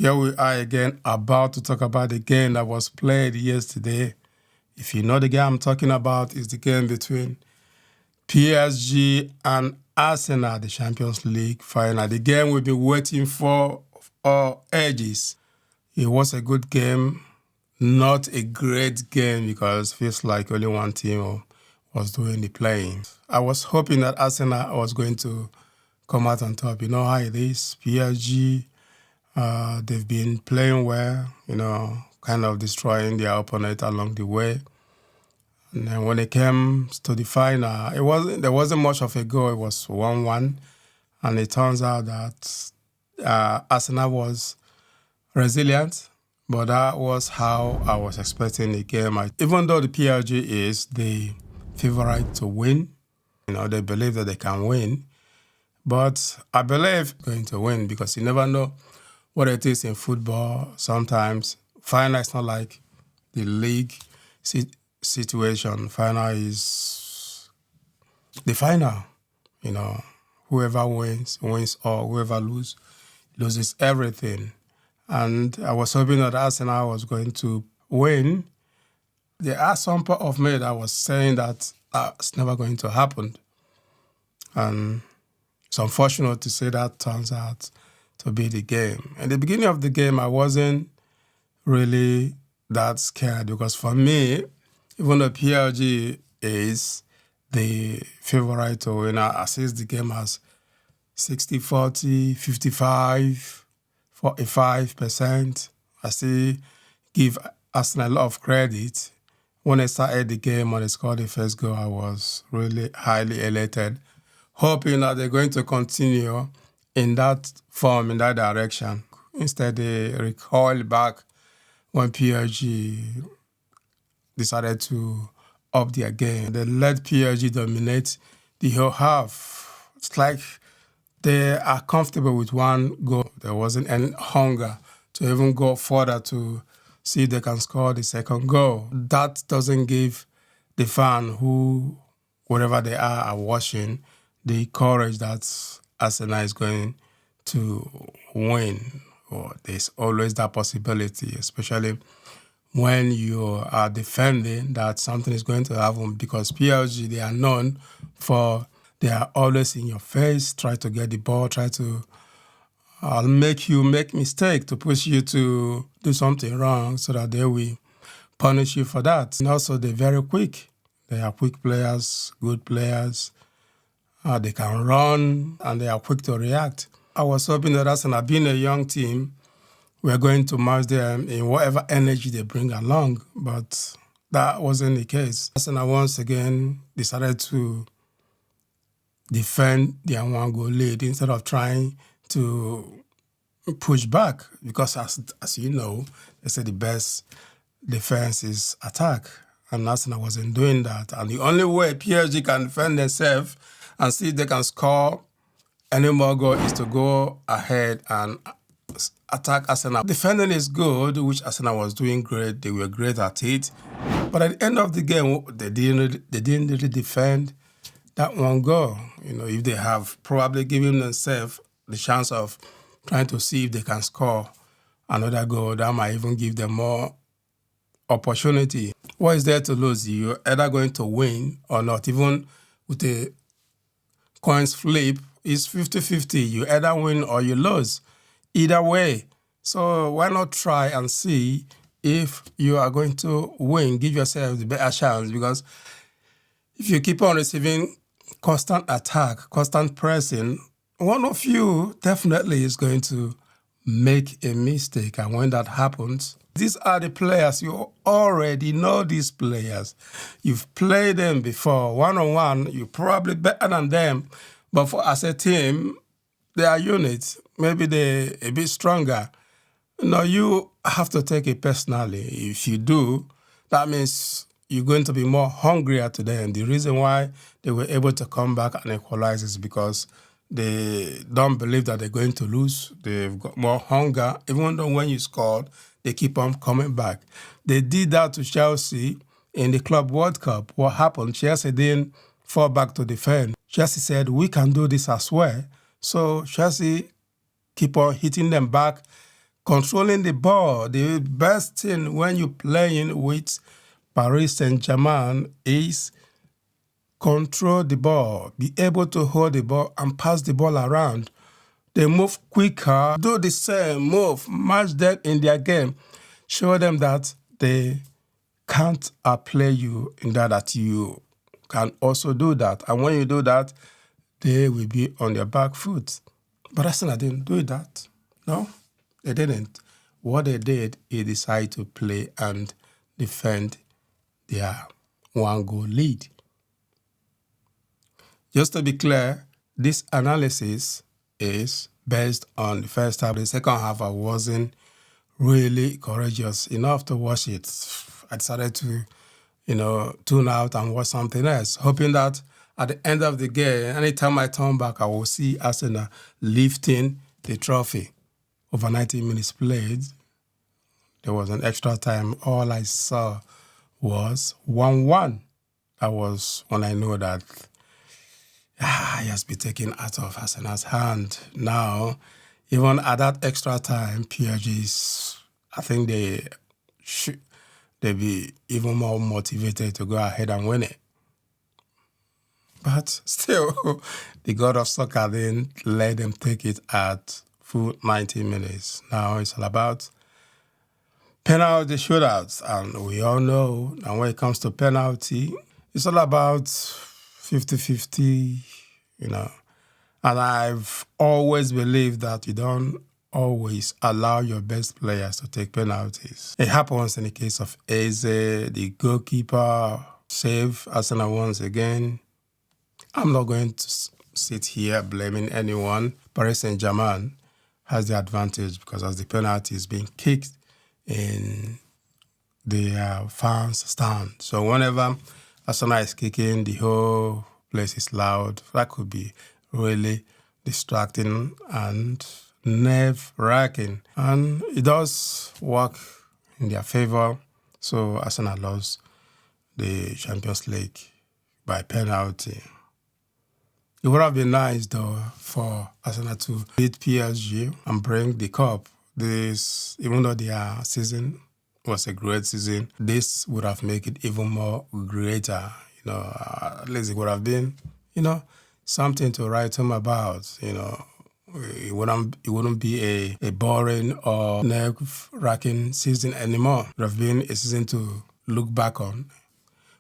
Here we are again about to talk about the game that was played yesterday. If you know the game I'm talking about, is the game between PSG and Arsenal, the Champions League final. The game we've been waiting for ages. It was a good game, not a great game because it feels like only one team was doing the playing. I was hoping that Arsenal was going to come out on top. You know how it is. PSG, they've been playing well, kind of destroying their opponent along the way. And then when it came to the final, there wasn't much of a goal. It was 1-1. And it turns out that Arsenal was resilient, but that was how I was expecting the game. Even though the PSG is the favorite to win, they believe that they can win. But I believe they're going to win because you never know what it is in football. Sometimes final is not like the league situation. Final is the final. Whoever wins, or whoever loses everything. And I was hoping that Arsenal was going to win. There are some part of me that was saying that it's never going to happen. And it's unfortunate to say that turns out to be the game. In the beginning of the game, I wasn't really that scared because for me, even though PSG is the favorite to win, I see the game as 60-40, 55-45%. I still give Arsenal a lot of credit. When I started the game, when they scored the first goal, I was really highly elated, hoping that they're going to continue in that form, in that direction. Instead, they recoiled back when PSG decided to up their game. They let PSG dominate the whole half. It's like they are comfortable with one goal. There wasn't any hunger to even go further to see if they can score the second goal. That doesn't give the fan who, wherever they are watching, the courage that Arsenal is going to win. Or there's always that possibility, especially when you are defending that something is going to happen, because PSG, they are known for, they are always in your face, try to get the ball, try to make you make mistake, to push you to do something wrong so that they will punish you for that. And also, they're very quick. They are quick players, good players. They can run, and they are quick to react. I was hoping that Arsenal, being a young team, we're going to match them in whatever energy they bring along, but that wasn't the case. Arsenal once again decided to defend their one-goal lead instead of trying to push back, because as you know, they say the best defense is attack, and Arsenal wasn't doing that. And the only way PSG can defend themselves and see if they can score any more goals is to go ahead and attack Arsenal. Defending is good, which Arsenal was doing great. They were great at it. But at the end of the game, they didn't really defend that one goal. If they have probably given themselves the chance of trying to see if they can score another goal, that might even give them more opportunity. What is there to lose? You're either going to win or not. Even with a coins flip, it's 50-50. You either win or you lose. Either way. So why not try and see if you are going to win? Give yourself the better chance, because if you keep on receiving constant attack, constant pressing, one of you definitely is going to make a mistake. And when that happens, these are the players. You already know these players. You've played them before. One-on-one, you're probably better than them. But as a team, they are units. Maybe they're a bit stronger. You have to take it personally. If you do, that means you're going to be more hungrier to them. The reason why they were able to come back and equalize is because they don't believe that they're going to lose. They've got more hunger. Even though when you scored, they keep on coming back. They did that to Chelsea in the Club World Cup. What happened? Chelsea didn't fall back to defend. Chelsea said, we can do this as well. So Chelsea keep on hitting them back, controlling the ball. The best thing when you're playing with Paris Saint-Germain is control the ball, be able to hold the ball and pass the ball around. They move quicker, do the same move, match them in their game. Show them that they can't outplay you in that you can also do that. And when you do that, they will be on their back foot. But Arsenal didn't do that. No, they didn't. What they did is decide to play and defend their one-goal lead. Just to be clear, this analysis is based on the first half. The second half, I wasn't really courageous enough to watch it. I decided to, tune out and watch something else, hoping that at the end of the game, anytime I turn back, I will see Arsenal lifting the trophy. Over 90 minutes played, there was an extra time. All I saw was 1-1. That was when I know that he has been taken out of Arsenal's hand. Now, even at that extra time, PSG, I think they'll be even more motivated to go ahead and win it. But still, the God of soccer didn't let them take it at full 90 minutes. Now it's all about penalty shootouts. And we all know that when it comes to penalty, it's all about 50-50, And I've always believed that you don't always allow your best players to take penalties. It happens in the case of Eze, the goalkeeper, save Arsenal once again. I'm not going to sit here blaming anyone. Paris Saint-Germain has the advantage because as the penalty is being kicked in the fans' stand. So whenever Arsenal is kicking, the whole place is loud. That could be really distracting and nerve-wracking. And it does work in their favor. So Arsenal lost the Champions League by penalty. It would have been nice, though, for Arsenal to beat PSG and bring the cup. Even though their season was a great season, this would have made it even more greater. At least it would have been, something to write home about. It wouldn't be a boring or nerve-wracking season anymore. It would have been a season to look back on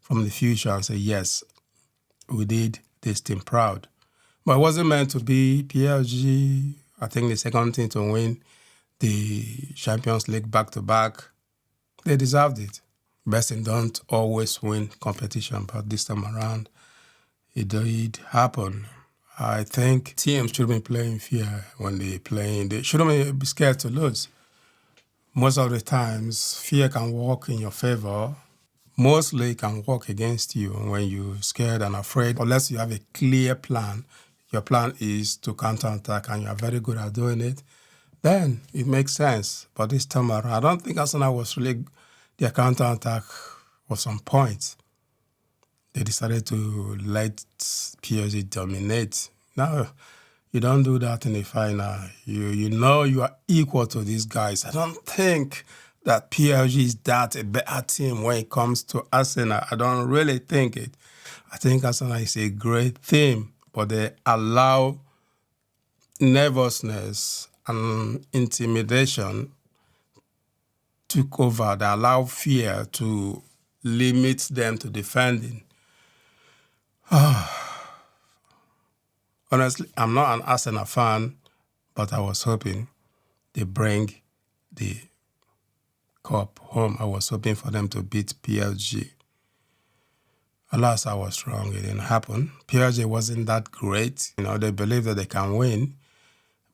from the future and say, yes, we did this team proud. But it wasn't meant to be PSG. I think the second team to win the Champions League back-to-back, they deserved it. Best team don't always win competition, but this time around, it did happen. I think teams should be playing fear when they play. They shouldn't be scared to lose. Most of the times, fear can work in your favor. Mostly it can work against you when you're scared and afraid. Unless you have a clear plan, your plan is to counterattack and you are very good at doing it, then it makes sense. But this time around, I don't think Arsenal was really, their counterattack was on point. They decided to let PSG dominate. Now, you don't do that in the final. You know you are equal to these guys. I don't think that PSG is that a better team when it comes to Arsenal. I don't really think it. I think Arsenal is a great team, but they allow nervousness and intimidation took over. They allow fear to limit them to defending. Honestly, I'm not an Arsenal fan, but I was hoping they bring the cup home. I was hoping for them to beat PSG. Alas, I was wrong. It didn't happen. PSG wasn't that great. They believe that they can win.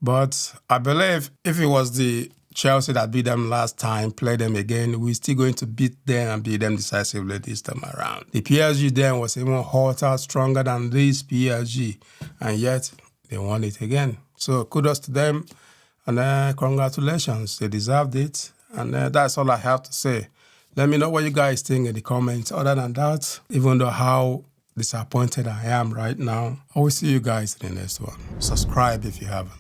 But I believe if it was the Chelsea that beat them last time, play them again, we're still going to beat them and beat them decisively this time around. The PSG then was even hotter, stronger than this PSG, and yet they won it again. So kudos to them, and congratulations. They deserved it, and that's all I have to say. Let me know what you guys think in the comments. Other than that, even though how disappointed I am right now, I will see you guys in the next one. Subscribe if you haven't.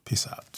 Peace out.